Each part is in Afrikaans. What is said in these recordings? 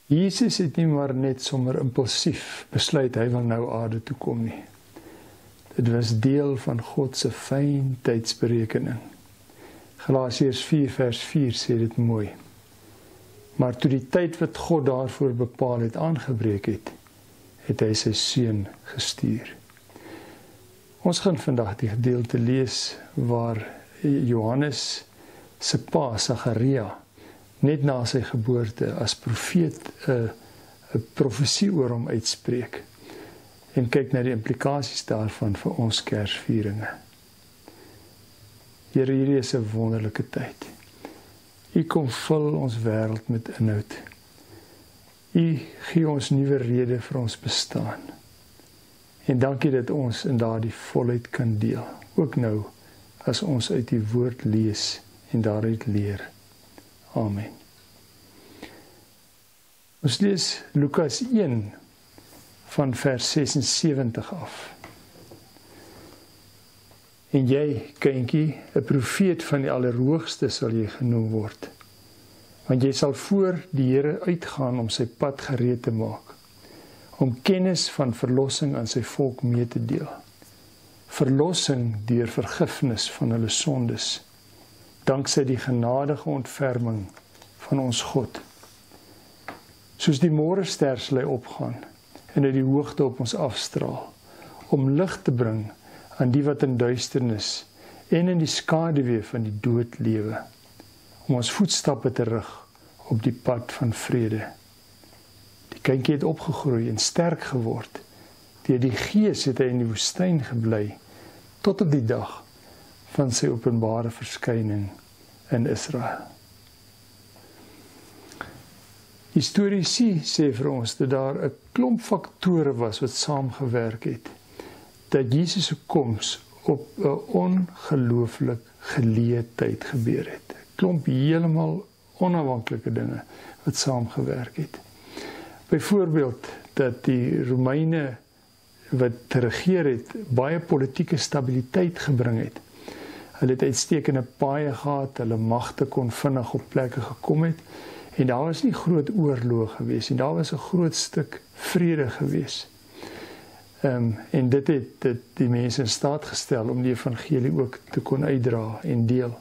Jesus het nie maar net sommer impulsief besluit hy wil nou aarde toe kom nie. Dit was deel van God se fyn tydsberekening. Galasiërs 4 vers 4 sê dit mooi. Maar toe die tyd wat God daarvoor bepaal het aangebreek het, het hy sy seun gestuur. Ons gaan vandag die gedeelte lees waar Johannes se pa, Sagaria, net na sy geboorte as profeet 'n profesie oor hom uitspreek en kyk na die implikasies daarvan vir ons Kersvieringe. Here, hierdie is 'n wonderlike tyd. U kom vul ons wêreld met inhoud. U gee ons nuwe rede vir ons bestaan. En dankie dat ons in daardie volheid kan deel, ook nou as ons uit die woord lees en daaruit leer. Amen. Ons lees Lukas 1 van vers 76 af. En jy, kindjie, 'n profeet van die Allerhoogste sal jy genoem word, want jy sal voor die Here uitgaan om sy pad gereed te maak, om kennis van verlossing aan sy volk mee te deel. Verlossing deur vergifnis van hulle sondes, danksy die genadige ontferming van ons God. Soos die môrester sal hy opgaan en uit die hoogte op ons afstraal, om lig te bring aan die wat in duisternis en in die skaduwee van die dood lewe, om ons voetstappe te rig op die pad van vrede. Die kindjie het opgegroei en sterk geword. Deur die Gees het hy in die woestyn gebly, tot op die dag van sy openbare verskyning in Israel. Historici sê vir ons dat daar 'n klomp faktore was wat saamgewerk het, dat Jesus se koms op 'n ongelooflik geleë tyd gebeur het. 'n Klomp heeltemal onafhanklike dinge wat saamgewerk het. Byvoorbeeld dat die Romeine wat regeer het, baie politieke stabiliteit gebring het. Hulle het uitstekende paaie gehad, hulle magte kon vinnig op plekke gekom het, en daar was nie groot oorloë gewees, en daar was 'n groot stuk vrede gewees. En dit het die mense in staat gestel om die evangelie ook te kon uitdra en deel.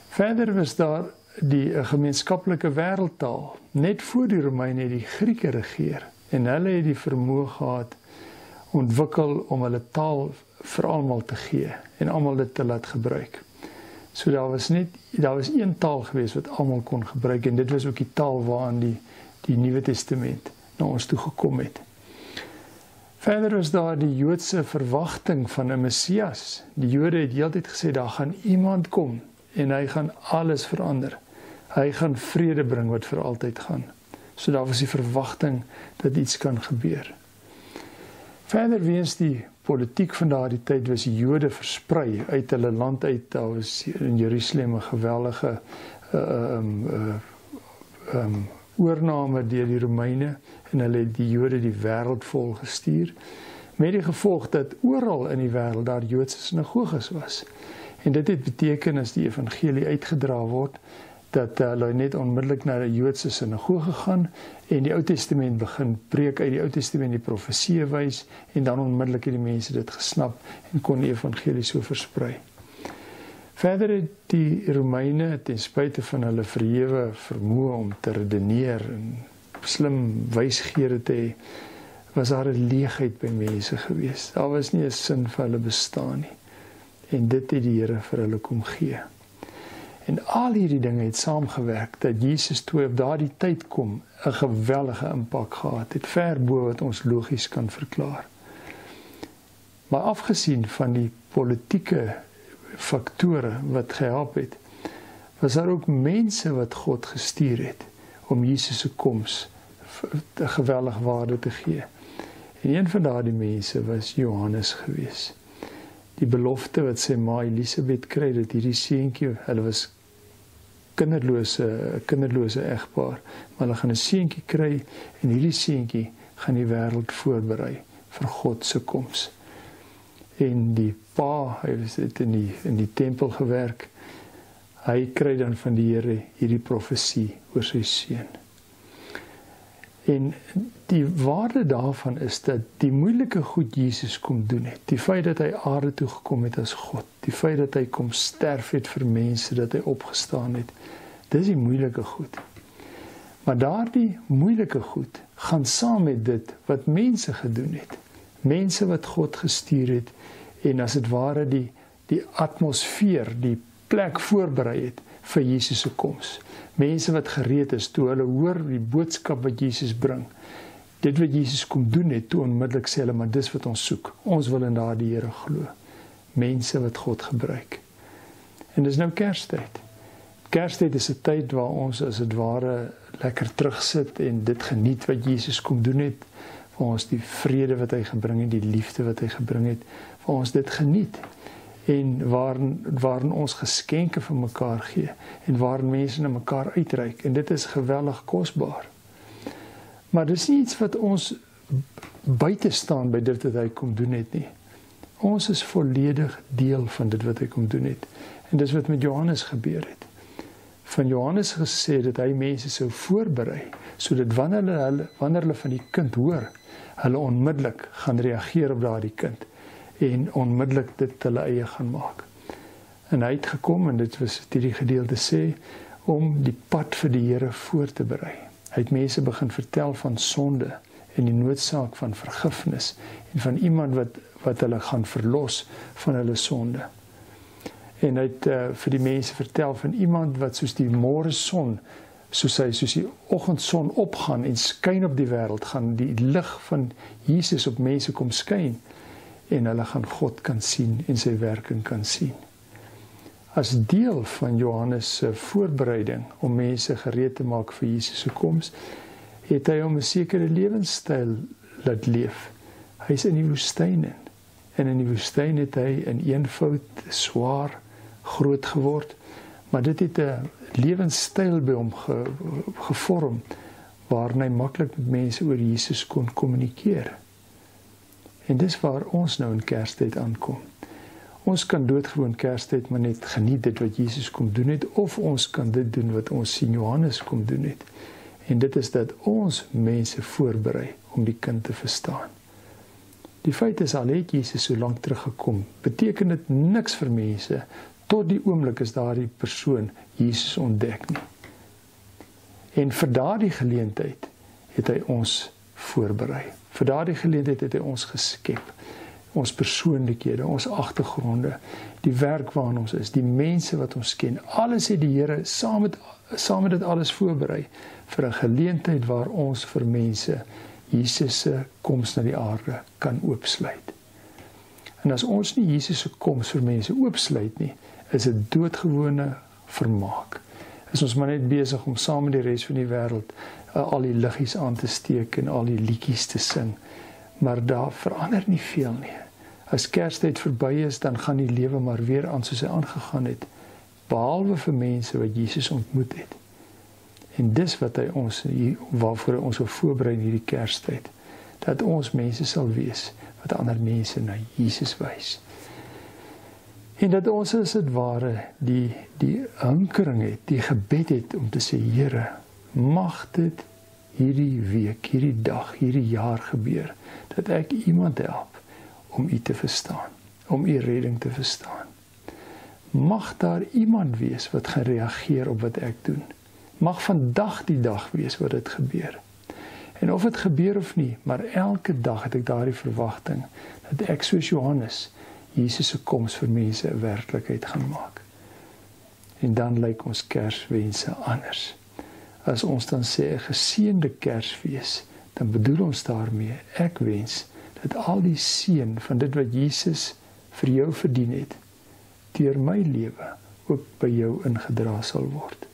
Verder was daar die gemeenskaplike wêreldtaal. Net voor die Romeine het die Grieke regeer, en hulle het die vermoë gehad ontwikkel om hulle taal vir almal te gee en almal dit te laat gebruik. So daar was een taal gewees wat almal kon gebruik, en dit was ook die taal waaraan die Nuwe Testament na ons toe gekom het. Verder was daar die Joodse verwagting van 'n Messias. Die Jode het heeltyd gesê, daar gaan iemand kom en hy gaan alles verander. Hy gaan vrede bring wat vir altyd gaan. So daar was die verwagting dat iets kan gebeur. Verder weens die politiek van daardie tyd was die Jode versprei uit hulle land uit. Daar was in Jerusalem 'n geweldige oorname deur die Romeine, en hulle het die Jode die wêreld vol gestuur, met die gevolg dat oral in die wêreld daar Joodse sinagoges was. En dit het beteken as die evangelie uitgedra word, dat hulle net onmiddellik na die Joodse sinagoge gaan en die Ou Testament begin preek uit die Ou Testament, die profesieë wys, en dan onmiddellik het die mense dit gesnap en kon die evangelie so versprei. Verder het die Romeine, ten spyte van hulle verhewe vermoë om te redeneer en slim wysgeere te hê, was daar 'n leegheid by mense gewees. Daar was nie 'n sin vir hulle bestaan nie. En dit het die Here vir hulle kom gee. En al hierdie dinge het saamgewerk dat Jesus toe op daardie tyd kom 'n geweldige impak gehad het, ver bo wat ons logies kan verklaar. Maar afgesien van die politieke faktore wat gehelp het, was daar ook mense wat God gestuur het om Jesus se koms 'n geweldige waarde te gee. En een van daardie mense was Johannes gewees. Die belofte wat sy ma Elisabeth kry, dat hierdie seentjie, hulle was kinderlose egpaar, maar hulle gaan 'n seentjie kry, en hierdie seentjie gaan die wêreld voorberei vir God se koms. En die pa, hy het in die tempel gewerk, hy kry dan van die Here hierdie profesie oor sy seun. En die waarde daarvan is dat die moeilike goed Jesus kom doen het, die feit dat hy aarde toe gekom het as God, die feit dat hy kom sterf het vir mense, dat hy opgestaan het, dis die moeilike goed. Maar daardie moeilike goed gaan saam met dit wat mense gedoen het. Mense wat God gestuur het en as het ware die atmosfeer, die plek voorberei het vir Jesus se koms. Mense wat gereed is toe hulle hoor die boodskap wat Jesus bring. Dit wat Jesus kom doen het, toe onmiddellik sê hulle, maar dis wat ons soek. Ons wil in daardie Here glo. Mense wat God gebruik. En dis nou Kerstyd. Kerstyd is 'n tyd waar ons as het ware lekker terugsit en dit geniet wat Jesus kom doen het. Waar ons die vrede wat hy gebring het, die liefde wat hy gebring het, waar ons dit geniet. En waarin ons geskenke vir mekaar gee en waarin mense na mekaar uitreik en dit is geweldig kosbaar. Maar dis nie iets wat ons buite staan by dit wat hy kom doen het nie. Ons is volledig deel van dit wat hy kom doen het. En dis wat met Johannes gebeur het. Van Johannes gesê dat hy mense sou voorberei sodat wanneer hulle van die kind hoor, hulle onmiddellik gaan reageer op daardie kind en onmiddellik dit hulle eie gaan maak. En hy het gekom, en dit was hierdie gedeelte sê, om die pad vir die Here voor te berei. Hy het mense begin vertel van sonde en die noodsaak van vergifnis en van iemand wat hulle gaan verlos van hulle sonde. En hy het vir die mense vertel van iemand wat soos die môre son, soos die oggendson opgaan en skyn op die wêreld, gaan die lig van Jesus op mense kom skyn en hulle gaan God kan sien en sy werking kan sien. As deel van Johannes se voorbereiding om mense gereed te maak vir Jesus se koms, het hy hom 'n sekere lewenstyl laat leef. Hy is in die woestyn in. En in die woestyn het hy in eenvoud, swaar, groot geword, maar dit het 'n lewenstyl by hom gevorm, waarin hy maklik met mense oor Jesus kon kommunikeer. En dis waar ons nou in Kerstyd aankom. Ons kan doodgewoon Kerstyd maar net geniet dit wat Jesus kom doen het, of ons kan dit doen wat ons sien Johannes kom doen het. En dit is dat ons mense voorberei om die kind te verstaan. Die feit is, al het Jesus so lank teruggekom, beteken dit niks vir mense, tot die oomblik is daardie persoon Jesus ontdek nie. En vir daardie geleentheid het hy ons voorberei. Vir daardie geleentheid het hy ons geskep. Ons persoonlikhede, ons agtergronde, die werk waarin ons is, die mense wat ons ken. Alles het die Here saam met dit alles voorberei vir 'n geleentheid waar ons vir mense Jesus se koms na die aarde kan oopsluit. En as ons nie Jesus se koms vir mense oopsluit nie, is dit doodgewone vermaak. Is ons maar net besig om saam met die res van die wêreld al die liggies aan te steek en al die liedjies te sing, maar daar verander nie veel nie. As Kerstyd verby is, dan gaan die lewe maar weer aan soos hy aangegaan het, behalwe vir mense wat Jesus ontmoet het. En dis wat hy ons, waarvoor hy ons wil voorberei in hierdie Kerstyd, dat ons mense sal wees wat ander mense na Jesus wys. En dat ons as het ware die hinkering het, die gebed het om te sê, Here, mag dit hierdie week, hierdie dag, hierdie jaar gebeur, dat ek iemand help om U te verstaan, om U redding te verstaan. Mag daar iemand wees wat gaan reageer op wat ek doen. Mag vandag die dag wees wat dit gebeur. En of dit gebeur of nie, maar elke dag het ek daardie verwagting, dat ek soos Johannes, Jesus se koms vir mense 'n werklikheid gaan maak. En dan lyk ons Kerswense anders. As ons dan sê 'n geseënde Kersfees, dan bedoel ons daarmee, ek wens dat al die seën van dit wat Jesus vir jou verdien het, deur my lewe ook by jou ingedra sal word.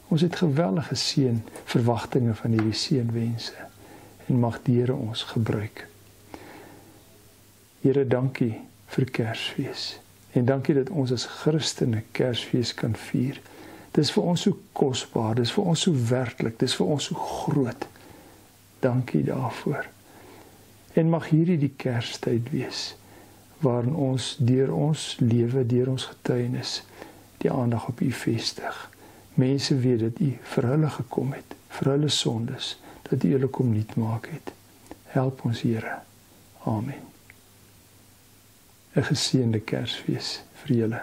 Ons het geweldige seën verwagtinge van hierdie seënwense en mag die Here ons gebruik. Here, dankie vir Kersfees. En dankie dat ons as Christene Kersfees kan vier. Dis vir ons so kosbaar, dis vir ons so werklik, dis vir ons so groot. Dankie daarvoor. En mag hierdie die Kerstyd wees, waarin ons deur ons lewe, deur ons getuienis, die aandag op U vestig. Mense weet dat U vir hulle gekom het, vir hulle sondes, dat U hulle kom nuut maak het. Help ons, Here. Amen. 'n geseënde Kersfees vir julle.